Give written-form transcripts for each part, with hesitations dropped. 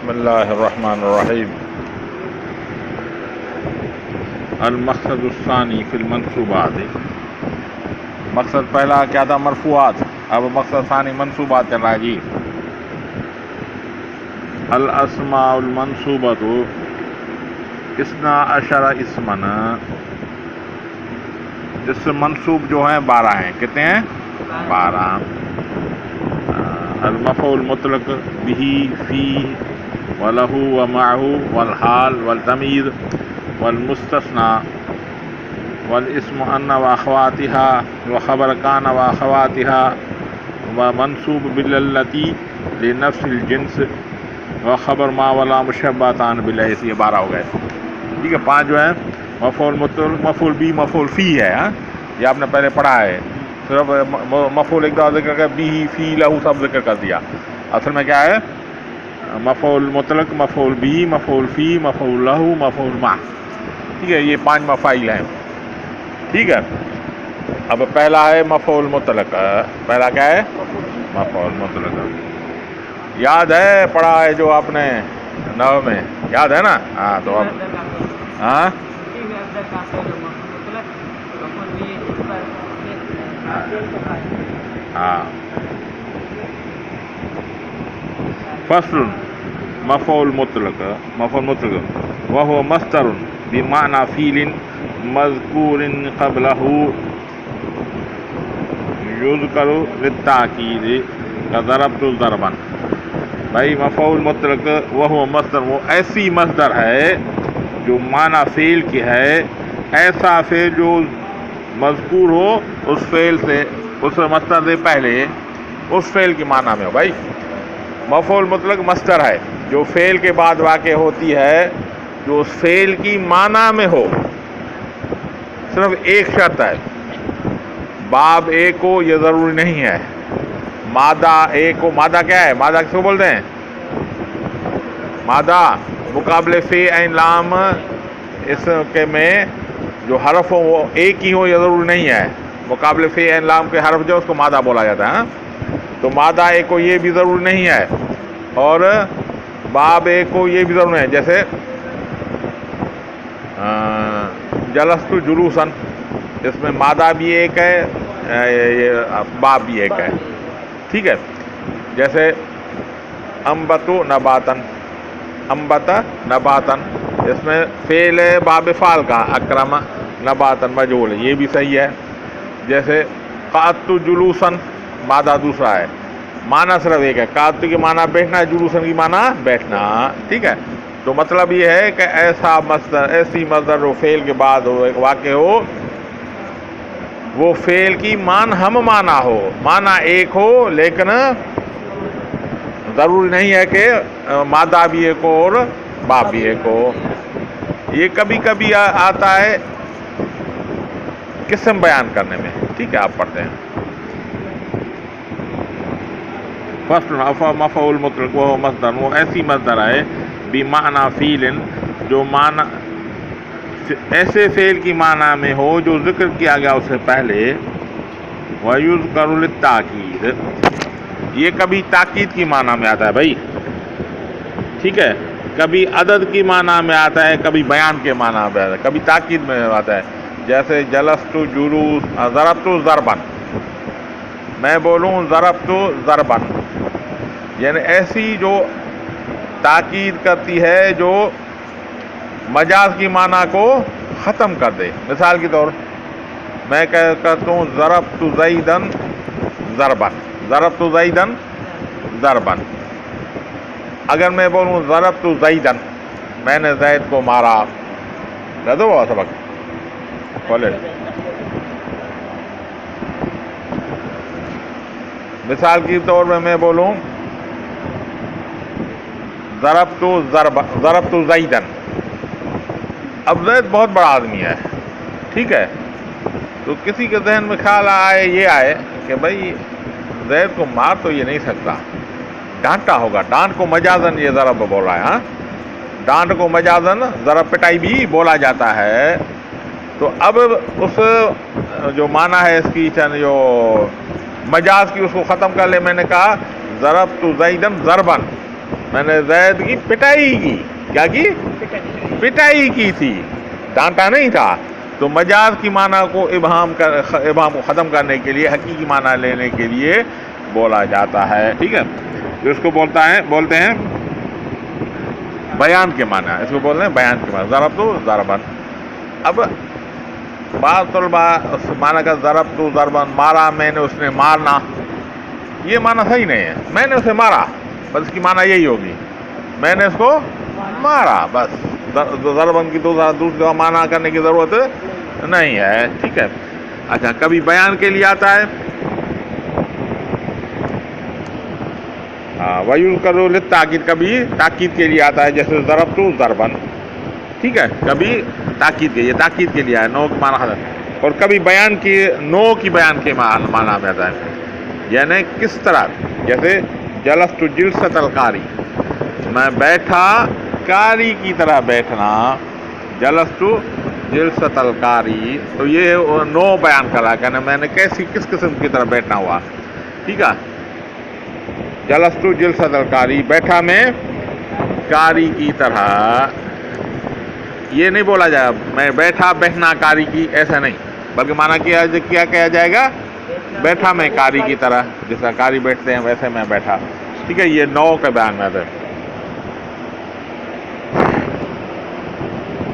بسم اللہ الرحمن الرحیم. المقصد الثانی فی المنصوبات. مقصد پہلا کیا تھا؟ مرفوعات. اب مقصد ثانی منصوبات چل رہا ہے جی. الاسماء المنصوبۃ اثنا عشر اسمن. اسم منصوب جو ہیں 12 ہیں. کتنے ہیں؟ 12. المفعول مطلق به فيه وله ومعه والحال والتمييز والمستثنى والاسم ان واخواتها وخبر كان واخواتها ومنصوب بالتي لنفس الجنس وخبر ما ولا مشبہتان بالحیث. یہ 12 ہو گئے. ٹھیک ہے. 5 جو ہے مفعول مطلق، مفعول بھی، مفعول فی ہے. یہ آپ نے پہلے پڑھا ہے. صرف مفعول ایک دفعہ ذکر کر بھی، فی، لہو سب ذکر کر دیا. اصل میں کیا ہے؟ مفعول مطلق، مفعول بھی، مفعول فی، مفعول لہو، مفعول ما. ٹھیک ہے. یہ 5 مفاعیل ہیں. ٹھیک ہے. اب پہلا ہے مفعول مطلق. پہلا کیا ہے؟ مفعول مطلق. یاد ہے؟ پڑھا ہے جو آپ نے نحو میں، یاد ہے نا؟ ہاں تو اب ہاں ہاں. فصل مفعول مطلق. مفعول مطلق وهو مصدر بمعنى فعل مذکور قبلہ یذکر للتاکید كضربت ضربا. بھائی مفعول مطلق وہ مصدر، وہ ایسی مصدر ہے جو معنی فعل کی ہے. ایسا فعل جو مذکور ہو اس فعل سے، اس مصدر سے پہلے اس فعل کی معنی میں ہو. بھائی مفعول مطلق مصدر ہے جو فعل کے بعد واقع ہوتی ہے، جو اس فعل کی معنی میں ہو. صرف ایک شرط ہے، باب ایک کو یہ ضروری نہیں ہے. مادہ ایک کو، مادہ کیا ہے؟ مادہ کس کو بولتے ہیں؟ مادہ مقابلے فی عین لام. اس کے میں جو حرف ہو وہ ایک ہی ہو یہ ضروری نہیں ہے. مقابلے فی عین لام کے حرف جو اس کو مادہ بولا جاتا ہے. تو مادہ ایک کو یہ بھی ضروری نہیں ہے، اور باب ایک کو یہ بھی ضروری نہیں ہے. جیسے جلست جلوسن، اس میں مادہ بھی ایک ہے، باب بھی ایک ہے. ٹھیک ہے. جیسے انبت نباتن، انبت نباتن، اس میں فعل ہے باب فعل کا، اکرم نباتن مجہول ہے، یہ بھی صحیح ہے. جیسے قعدت جلوسن، مادہ دوسرا ہے، معنی صرف ایک ہے. قعدت کی معنی بیٹھنا ہے، جلوسن کی معنی بیٹھنا. ٹھیک ہے. تو مطلب یہ ہے کہ ایسا مصدر، ایسی مصدر جو فعل کے بعد ہو، ایک واقع ہو، وہ فعل کی ہم معنی ہو، معنی ایک ہو، لیکن ضروری نہیں ہے کہ مادہ بھی ایک ہو اور باب بھی ایک ہو. یہ کبھی کبھی آتا ہے قسم بیان کرنے میں. ٹھیک ہے. آپ پڑھتے ہیں. فصل مفعول مطلق وہ مصدر، وہ ایسی مصدر ہے بمعنی فعل جو معنی ایسے فعل کی معنی میں ہو جو ذکر کیا گیا اس سے پہلے. وَيُذْكَرُ لِلتَّاکید، یہ کبھی تاکید کی معنی میں آتا ہے. بھائی ٹھیک ہے. کبھی عدد کی معنی میں آتا ہے، کبھی بیان کے معنی میں آتا ہے، کبھی تاکید میں آتا ہے. جیسے جلست جلوس، ضربت ضربن، میں بولوں ضربت ضربن، یعنی ایسی جو تاکید کرتی ہے جو مجاز کی معنی کو ختم کر دے. مثال کے طور میں کہتا ہوں ضربت زیدن ضربن، ضربت زیدن ضربن. اگر میں بولوں ضربت زیدن، میں نے زید کو مارا. دے دو سبق کھولے. مثال کے طور میں بولوں ضربت زیدن. اب زید بہت بڑا آدمی ہے. ٹھیک ہے. تو کسی کے ذہن میں خیال آئے، یہ آئے کہ بھائی زید کو مار تو یہ نہیں سکتا، ڈانٹا ہوگا. ڈانٹ کو مجازن یہ ضرب بول رہا ہے. ہاں، ڈانٹ کو مجازن ضرب پٹائی بھی بولا جاتا ہے. تو اب اس جو معنی ہے اس کی جو مجاز کی، اس کو ختم کر لے. میں نے کہا ضربت زیدن ضربن، میں نے زید کی پٹائی کی. کیا کی؟ پٹائی کی تھی، ڈانٹا نہیں تھا. تو مجاز کی معنی کو ابہام کو ختم کرنے کے لیے حقیقی معنی لینے کے لیے بولا جاتا ہے. ٹھیک ہے، جو اس کو بولتے ہیں بیان کے معنی. اس کو بولتے ہیں بیان کے معنی. ضرب تو ضربن. اب بعض طلباء اس معنی کا ضرب تو ضربن، مارا میں نے، اس نے مارنا، یہ معنی صحیح نہیں ہے. میں نے اسے مارا، بس اس کی معنی یہی ہوگی میں نے اس کو مارا بس. ضربن کی دوسری دفعہ معنی کرنے کی ضرورت نہیں ہے. ٹھیک ہے. اچھا، کبھی بیان کے لیے آتا ہے. وَيُذْكَرُ لِلتَّأْكِيدِ، کبھی تاکید کے لیے آتا ہے، جیسے ضربت ضربن. ٹھیک ہے، کبھی تاکید کے لیے، تاکید کے لیے آیا، نو کی معنی. اور کبھی بیان کی، نو کی بیان کے معنی میں آتا ہے. یعنی کس طرح، جیسے جلست جلست القاری، میں بیٹھا قاری کی طرح بیٹھنا. جلست جلست القاری، تو یہ نو بیان کرا کہ میں نے کس قسم کی طرح بیٹھنا ہوا. ٹھیک ہے. جلست جلست القاری، بیٹھا میں قاری کی طرح. یہ نہیں بولا جائے میں بیٹھا بیٹھنا قاری کی، ایسا نہیں، بلکہ معنی کیا کہا جائے گا بیٹھا میں قاری کی طرح، جس طرح قاری بیٹھتے ہیں ویسے میں بیٹھا. ٹھیک ہے، یہ نو کے بیان میں آتا ہے.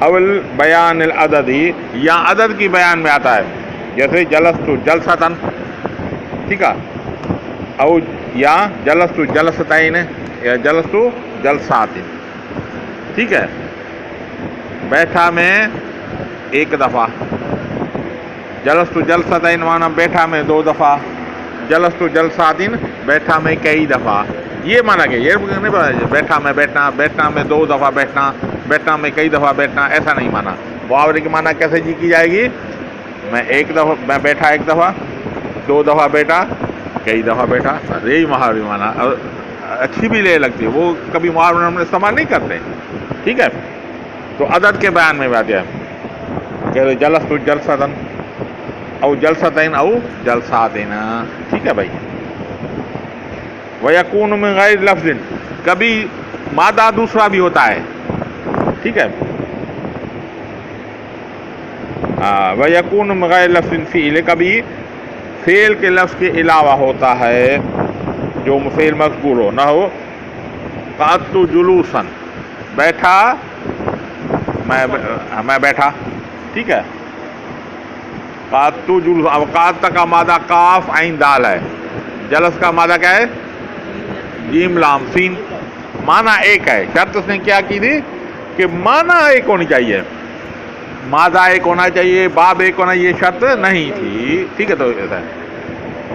اول بیان العددی، یا عدد کی بیان میں آتا ہے، جیسے جلست جلستن. ٹھیک ہے. او یا جلست جلستین، یا جلست جلسات. ٹھیک ہے. بیٹھا میں ایک دفعہ. جلست جلستین معنی بیٹھا میں دو دفعہ. جلست جلساتن بیٹھا میں کئی دفعہ. یہ معنی کہ یہ نہیں پتا بیٹھا میں بیٹھنا، بیٹھنا میں دو دفعہ بیٹھنا، بیٹھنا میں کئی دفعہ بیٹھنا، ایسا نہیں مانا. محاورے کی معنی کیسے کی جائے گی؟ میں بیٹھا ایک دفعہ، دو دفعہ بیٹھا، کئی دفعہ بیٹھا. یہی محاورے کی معنی. اور اچھی بھی لے لگتی ہے، وہ کبھی محاورے ہم استعمال نہیں کرتے. ٹھیک ہے. تو عدد کے بیان میں بات ہے، کہ جلست جلستن او جلستین او جلساتین. ٹھیک ہے بھائی. وَيَكُونُ مِنْ غَيْرِ لَفْظٍ، کبھی مادہ دوسرا بھی ہوتا ہے. ٹھیک ہے. وَيَكُونُ مِنْ غَيْرِ لَفْظٍ فِعْلٍ، کبھی فعل کے لفظ کے علاوہ ہوتا ہے جو فعل مذکور ہو. نہ ہو قعدت جلوساً، بیٹھا میں بیٹھا. ٹھیک ہے. قعدت جلوس، اب قعدت کا مادہ قاف عین دال ہے. جلس کا مادہ کیا ہے؟ جیم لام سین. معنی ایک ہے. شرط اس نے کیا کی تھی کہ معنی ایک ہونی چاہیے، مادہ ایک ہونا چاہیے، باب ایک ہونا، یہ شرط نہیں تھی. ٹھیک ہے. تو ایسا ہے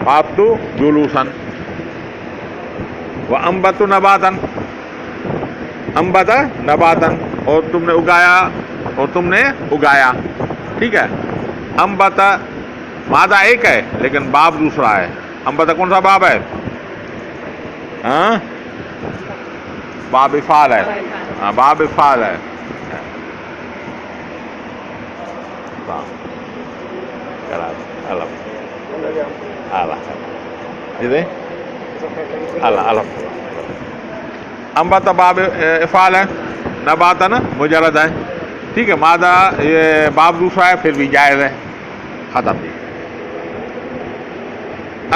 قعدت جلوساً. وَأَنبَتُ نَبَاتًا، انبت نباتن، اور تم نے اگایا. ٹھیک ہے. انبت مادہ ایک ہے لیکن باب دوسرا ہے. انبت کون سا باب ہے؟ باب فعل ہے. باب فعل ہے. انبت باب افعال ہے، نباتن مجرد ہے. ٹھیک ہے. مادہ یہ باب دوسرا ہے پھر بھی جائز ہے. ختم.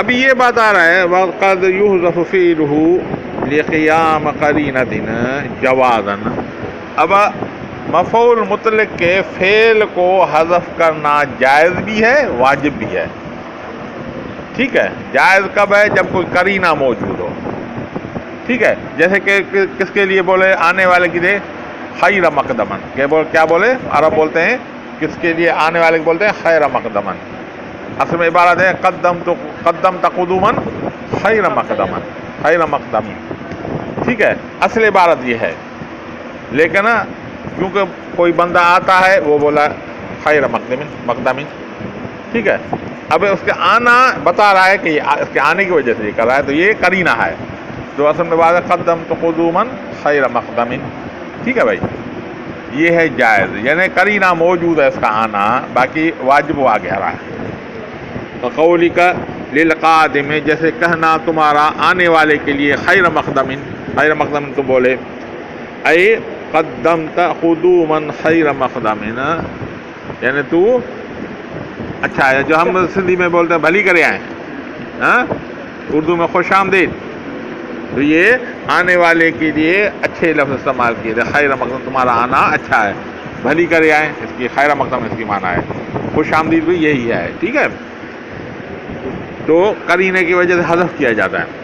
ابھی یہ بات آ رہا ہے وَقَدْ يُحْذَفُ فِعْلُهُ لِقِيَامِ قَرِينَةٍ جَوَازًا. اب مفعول مطلق کے فعل کو حذف کرنا جائز بھی ہے، واجب بھی ہے. ٹھیک ہے. جائز کب ہے؟ جب کوئی قرینہ موجود ہو. ٹھیک ہے. جیسے کہ کس کے لیے بولے؟ آنے والے کے لیے خیر مقدمن. کیا بولے؟ عرب بولتے ہیں کس کے لیے؟ آنے والے کو بولتے ہیں خیر مقدمن. اصل میں عبارت ہے قدم تقدمن خیر مقدمن، خیر مقدمی. ٹھیک ہے. اصل عبارت یہ ہے، لیکن کیونکہ کوئی بندہ آتا ہے وہ بولا خیر مقدمی. ٹھیک ہے. اب اس کا آنا بتا رہا ہے کہ اس کے آنے کی وجہ سے یہ کر رہا ہے، تو یہ قرینہ ہے. تو اصل میں بات ہے قدم تقدمن خیر مقدمی. ٹھیک ہے بھائی. یہ ہے جائز، یعنی قرینہ موجود ہے اس کا آنا، باقی واجب وہ آگے آ رہا ہے. قولی کا للقادم، جیسے کہنا تمہارا آنے والے کے لیے خیر مقدم، خیر مقدم تو بولے اے قدمت قدومن خیر مقدم، یعنی تو اچھا ہے، جو ہم سندھی میں بولتے ہیں بھلی کرے آئے، ہاں اردو میں خوش آمدید، تو یہ آنے والے کے لیے اچھے لفظ استعمال کیے تھے، خیر مقدم تمہارا آنا اچھا ہے، بھلی کرے آئے اس کی خیر مقدم اس کی معنی ہے، خوش آمدید بھی یہی ہے، ٹھیک ہے، تو قرینے کی وجہ سے حذف کیا جاتا ہے۔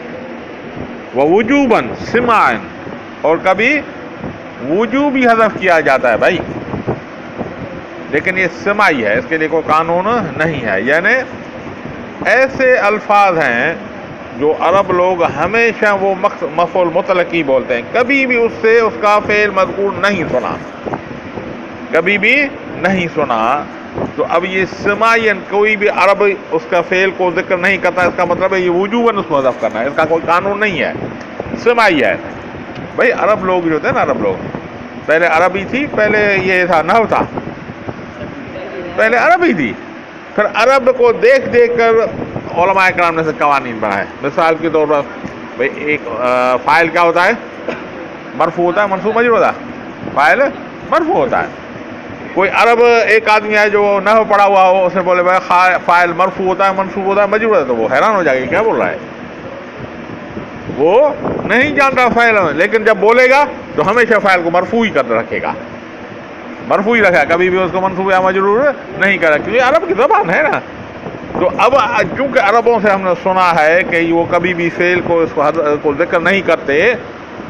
ووجوباً سماعاً، اور کبھی وجوبی حذف کیا جاتا ہے بھائی، لیکن یہ سماعی ہے، اس کے لیے کوئی قانون نہیں ہے، یعنی ایسے الفاظ ہیں جو عرب لوگ ہمیشہ وہ مفعول مطلق ہی بولتے ہیں، کبھی بھی اس سے اس کا فعل مذکور نہیں سنا، کبھی بھی نہیں سنا، تو اب یہ سماعین کوئی بھی عرب اس کا فعل کو ذکر نہیں کرتا، اس کا مطلب ہے یہ وجوباً اس کو حذف کرنا ہے، اس کا کوئی قانون نہیں ہے، سماعی ہے بھائی۔ عرب لوگ جو تھے نا، عرب لوگ پہلے عربی تھی، پہلے یہ تھا نحو تھا، پہلے عربی تھی، پھر عرب کو دیکھ دیکھ کر علماء کرام نے سے قوانین بنائے۔ مثال کے طور پر بھائی ایک فاعل کیا ہوتا ہے؟ مرفوع ہوتا ہے، منصوب مجرور ہوتا ہے، فاعل مرفوع ہوتا ہے۔ کوئی عرب ایک آدمی ہے جو نحو پڑھا ہوا ہو، اسے بولے بھائی فاعل مرفوع ہوتا ہے، منصوب ہوتا ہے، مجرور ہوتا ہے، تو وہ حیران ہو جائے گا کیا بول رہا ہے، وہ نہیں جانتا فاعل، لیکن جب بولے گا تو ہمیشہ فاعل کو مرفوع ہی کر رکھے گا، مرفوع ہی رکھا، کبھی بھی اس کو منصوب یا مجرور نہیں کرا، کیونکہ عرب کی زبان ہے نا۔ تو اب چونکہ عربوں سے ہم نے سنا ہے کہ وہ کبھی بھی فعل کو اس کو ذکر نہیں کرتے،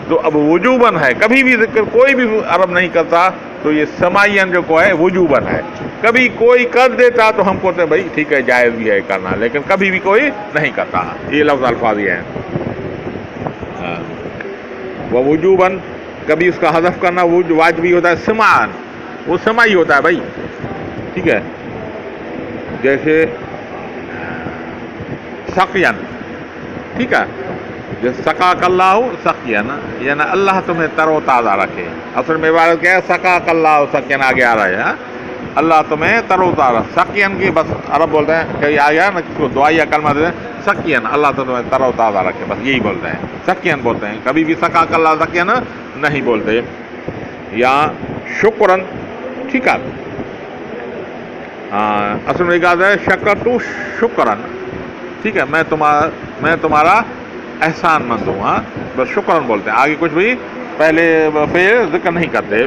تو اب وجوباً ہے، کبھی بھی ذکر کوئی بھی عرب نہیں کرتا، تو یہ سماعین جو کو ہے وجوباً ہے، کبھی کوئی کر دیتا تو ہم کہتے ہیں بھائی ٹھیک ہے جائز بھی ہے کرنا، لیکن کبھی بھی کوئی نہیں کرتا، یہ لفظ الفاظ یہ ہیں۔ وہ وجوباً کبھی اس کا حذف کرنا واجبی ہوتا ہے، سماعن وہ سماعی ہوتا ہے بھائی، ٹھیک ہے، جیسے سقین، ٹھیک ہے، جیسے سقاک اللہ سقین، یعنی اللہ تمہیں تر و تازہ رکھے، اصل میں عبارت کیا ہے؟ سقاک اللہ سقین آگے آ رہا ہے، اللہ تمہیں تر و تازہ، سقین کی بس عرب بولتے ہیں کہ یہ آ گیا نا، کس کو دعائیہ کلمہ دیتے ہیں، سقین اللہ تمہیں تر و تازہ رکھے، بس یہی بولتے ہیں، سقین بولتے ہیں، کبھی بھی سقاک اللہ سقین نہیں بولتے۔ یا شکرن، ٹھیک ہے، اصل میں کہا ہے شکر تو شکرن، ٹھیک ہے، میں تمہارا احسان مند ہوں، ہاں بس شکرن بولتے ہیں، آگے کچھ بھی پہلے فعل ذکر نہیں کرتے۔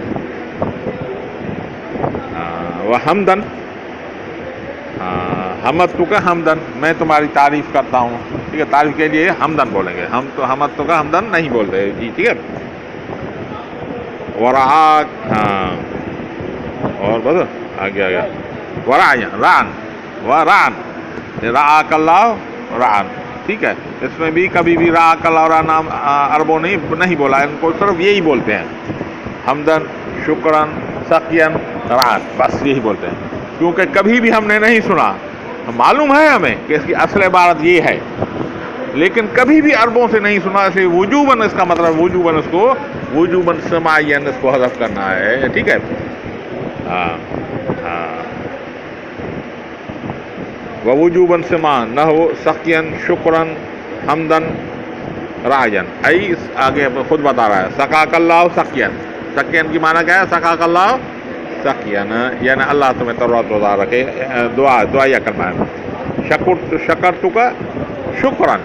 وہ حمدن، حمدتک کا حمدن، میں تمہاری تعریف کرتا ہوں، ٹھیک ہے، تعریف کے لیے حمدن بولیں گے، ہم تو حمدتک کا حمدن نہیں بولتے جی، ٹھیک ہے۔ ورعاک، اور بس آگے آگے ورعن، رعن ورعن، رعاک اللہ رعن، ٹھیک ہے، اس میں بھی کبھی بھی رعاک اللہ رعن عربوں نے نہیں بولا، ان کو صرف یہی بولتے ہیں، حمدن، شکرن، سقین، رعن، بس یہی بولتے ہیں، کیونکہ کبھی بھی ہم نے نہیں سنا، معلوم ہے ہمیں کہ اس کی اصل عبارت یہ ہے، لیکن کبھی بھی عربوں سے نہیں سنا، اسے وجوباً، اس کا مطلب وجوباً اس کو وجوباً سماعین اس کو حذف کرنا ہے، ٹھیک ہے، ووجوباً سماعن نحو سقین شکرن حمدن راجن، ای آگے خود بتا رہا ہے، سقاک اللہ سقین، سقین کی معنی کیا ہے؟ سقاک اللہ سقین، یعنی اللہ تمہیں تر و تازہ رکھے، دعائیہ کرنا ہے۔ شکر تو کا شکرن،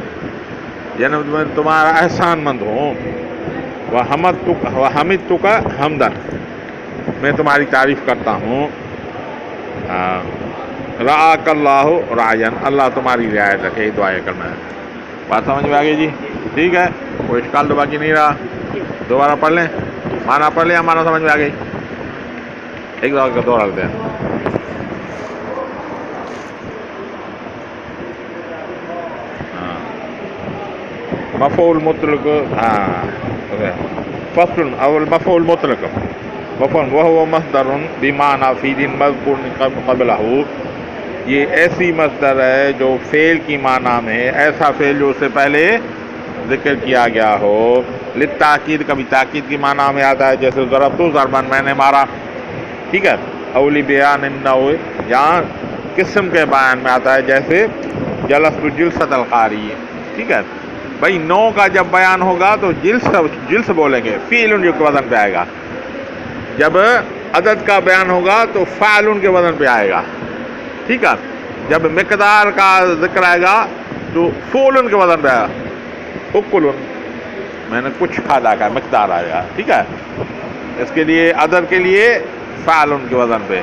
یعنی میں تمہارا احسان مند ہوں، حمد تو کا حمدن، میں تمہاری تعریف کرتا ہوں، رعاک اللہ رعین، اللہ تمہاری رعایت رکھے، دعائیں کرنا ہے۔ بات سمجھ میں آ گئی جی؟ ٹھیک ہے، کوئی اشکال تو باقی نہیں رہا، دوبارہ پڑھ لیں، مانا پڑھ لیں، مانا سمجھ میں آ گئی، ایک دفعہ کا دوہرا لیتے ہیں۔ مفعول مطلق، فصل اول مفعول مطلق، مفعول وهو مصدر بمعنى فعل مذکور قبلہ، یہ ایسی مصدر ہے جو فعل کی معنی میں، ایسا فعل جو اس سے پہلے ذکر کیا گیا ہو، للتاکید، کبھی تاکید کی معنی میں آتا ہے، جیسے ضربت ضربن، میں نے مارا، ٹھیک ہے، اولی بیان النوع، یہاں قسم کے بیان میں آتا ہے، جیسے جلست جلست القاری، ٹھیک ہے، بھائی نو کا جب بیان ہوگا تو جلس بولیں گے، فعل کے وزن پہ آئے گا. جب عدد کا بیان ہوگا تو فعل کے وزن پہ آئے گا. ٹھیک ہے. جب مقدار کا ذکر آئے گا تو فعل کے وزن پہ آئے گا. اکل، میں نے کچھ کھادا کا مقدار آئے گا. ٹھیک ہے. اس کے لیے عدد کے لیے فعل کے وزن پہ،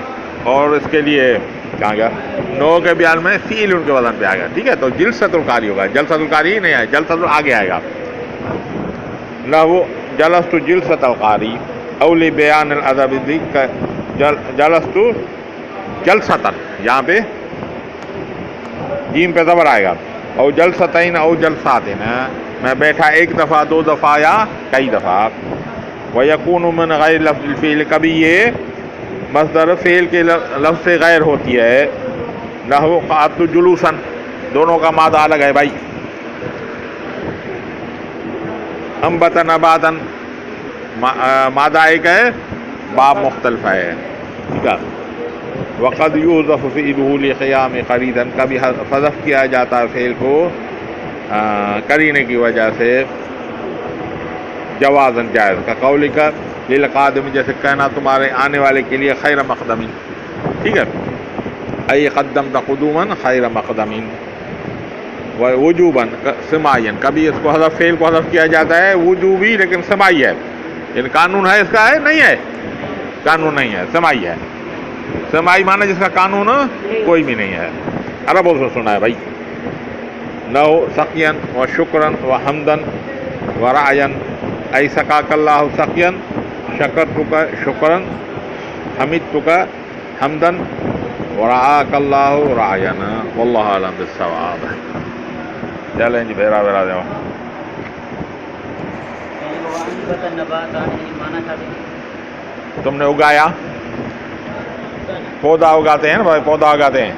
اور اس کے لیے کہاں گیا نو کے بیان میں فعل کے وزن پہ آئے گا. ٹھیک ہے. تو جلسۃ القاری ہوگا، جلسۃ القاری نہیں آئے، جلسۃ آگے آئے گا. لہو جلست جلسۃ القاری اولی بیان الادب، جلست جلسۃ، یہاں پہ جیم پہ زبر آئے گا. او جلستین او جلساتین، میں بیٹھا ایک دفعہ، دو دفعہ یا کئی دفعہ. وَيَكُونُ مِنْ غَيْرِ لفظ الفعل، کبھی یہ مصدر فعل کے لفظ سے غیر ہوتی ہے. نحو قعدت جلوسا، دونوں کا مادہ الگ ہے بھائی. انبت نباتا، مادہ ایک ہے، باب مختلف ہے. ٹھیک ہے. وقد یوظف فعلہ لقیام قرینا، کبھی حذف کیا جاتا ہے فعل کو قرینے کی وجہ سے جوازن جائز کا. قولک للقادم، جیسے کہنا تمہارے آنے والے کے لیے خیر مقدم. ٹھیک ہے. ای قدمت قدوما خیر مقدم. وجوبا سماعیا، کبھی اس کو حذف فعل کو حذف کیا جاتا ہے وجوبی لیکن سماعی ہے. یعنی قانون ہے اس کا، ہے نہیں ہے، قانون نہیں ہے، سماعی ہے. سماعی معنی جس کا قانون کوئی بھی نہیں ہے. عربوں سے سنا ہے بھائی. نو سقین و شکرن و حمدن و رعین، ای سقاک اللہ سقین شکرتک شکرن حمدتک حمدن ورعاک اللہ رعین. واللہ اعلم بالصواب. چلیں جی بھیرا دو. تم نے اگایا، پودا اگاتے ہیں نا بھائی، پودا اگاتے ہیں.